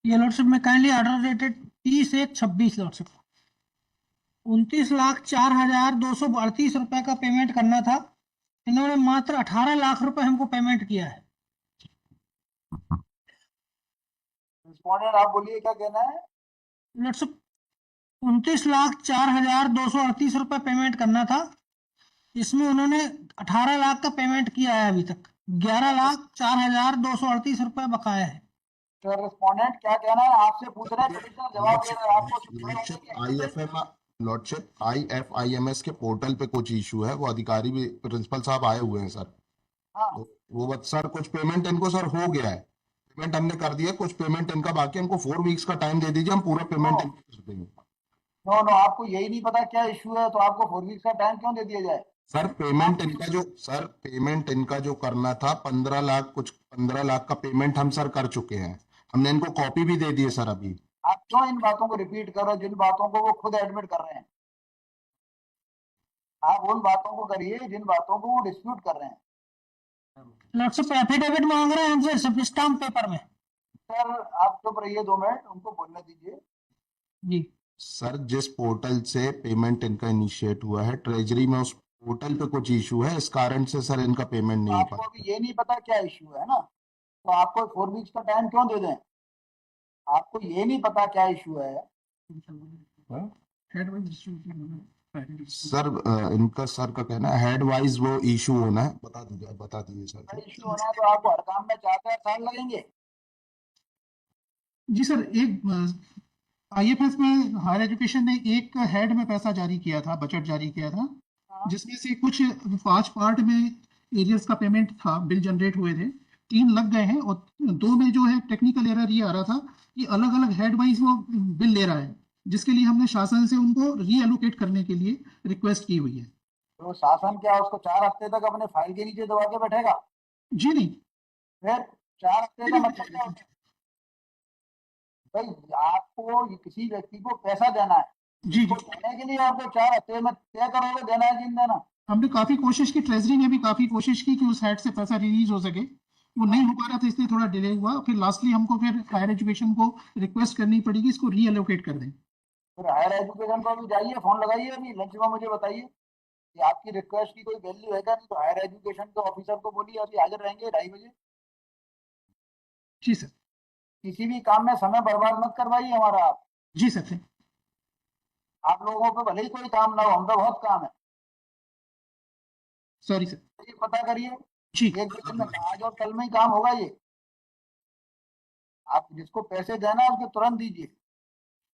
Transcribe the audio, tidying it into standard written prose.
ये लॉर्डशिप में kindly order dated 30/1/26 lordship 29,04,238 रुपए का पेमेंट करना था। इन्होंने मात्र 18 लाख रुपए हमको पेमेंट किया है। रिस्पोंडेंट आप बोलिए क्या कहना है। लॉर्डशिप 29,04,238 रुपए पेमेंट करना था। इसमें उन्होंने 18 लाख का पेमेंट किया है। अभी तक 11,04,238 रुपए बकाया है। तो रिस्पोंडेंट क्या कहना है आपसे पूछ रहे हैं, कमिश्नर जवाब दे रहे हैं आपको। लॉर्डशिप IFIMS के पोर्टल पे कुछ इशू है, वो अधिकारी भी प्रिंसिपल साहब आए हुए हैं सर। हाँ तो वो बस सर कुछ पेमेंट इनको सर हो गया है, पेमेंट हमने कर दिया, कुछ पेमेंट इनका बाकी, हमको 4 वीक्स का टाइम दे दीजिए, हम पूरा पेमेंट इनको कर देंगे। नो नो, आपको यही नहीं पता क्या इशू है तो आपको 4 वीक्स का टाइम क्यों दे दिया जाए। सर पेमेंट इनका जो करना था 15 लाख का पेमेंट हम सर कर चुके हैं, हमने इनको कॉपी भी दे दी है सर अभी। आप क्यों इन बातों को रिपीट कर रहे हो जिन बातों को वो खुद एडमिट कर रहे हैं। आप उन बातों को करिए जिन बातों को वो डिस्प्यूट कर रहे हैं। लॉर्डशिप एफिडेविट मांग रहे हैं हमसे सिर्फ स्टाम्प पेपर में। सर आप चुप रहिए 2 मिनट, उनको बोलने दीजिए। जी सर जिस पोर्टल से पेमेंट इनका इनिशिएट हुआ है ट्रेजरी में, उस पोर्टल पे कुछ इशू है, इस कारण से सर इनका पेमेंट नहीं हो आपको पाता। अभी ये नहीं पता क्या इशू है ना, तो आपको 4 वीक्स का टाइम क्यों दे दें। आपको ये नहीं पता क्या इशू है। सर इनका सर का कहना है हेड वाइज वो इशू होना है, बता दीजिए सर। इशू होना है तो आपको हर काम में 4-4 साल लगेंगे। जी सर, एक IFS में हायर एजुकेशन ने एक हेड में पैसा जारी किया था, बजट जारी किया था, जिसमें से कुछ 5 पार्ट में एरियर्स का पेमेंट था, बिल जनरेट हुए थे, 3 लग गए हैं और 2 में जो है टेक्निकल एरर ये आ रहा था कि अलग अलग हेड वाइज वो बिल ले रहा है, जिसके लिए हमने शासन से उनको रीएलोकेट करने के लिए रिक्वेस्ट की हुई है। तो शासन क्या उसको 4 हफ्ते तक अपने फाइल के नीचे दबा के बैठेगा। जी नहीं, फिर 4 हफ्ते का मतलब क्या होता है। भाई आपको किसी व्यक्ति को पैसा देना है, जी तो देने के लिए आपको 4 हफ्ते में तय करोगे देना है कि नहीं देना। हमने काफी कोशिश की, ट्रेजरी ने भी काफी कोशिश की कि उस हेड से पैसा रिलीज हो सके, वो नहीं हो पा रहा था, इसलिए थोड़ा डिले हुआ। फिर लास्टली हमको फिर हायर एजुकेशन को रिक्वेस्ट करनी पड़ेगी इसको रीएलोकेट कर दें। फिर हायर एजुकेशन को अभी जाइए, फोन लगाइए अभी लंच में, मुझे बताइए कि आपकी रिक्वेस्ट की कोई वैल्यू है क्या। नहीं तो हायर एजुकेशन के ऑफिसर को बोलिए अभी हाजिर रहेंगे 2:30 बजे। जी सर। किसी भी काम में समय बर्बाद मत करवाइए हमारा आप। जी सर। आप लोगों को भले ही कोई काम ना हो, हम पे बहुत काम है। Sorry sir. ये पता करिए जी एक दिन में, आज और कल में ही काम होगा ये। आप जिसको पैसे देना उसको तुरंत दीजिए।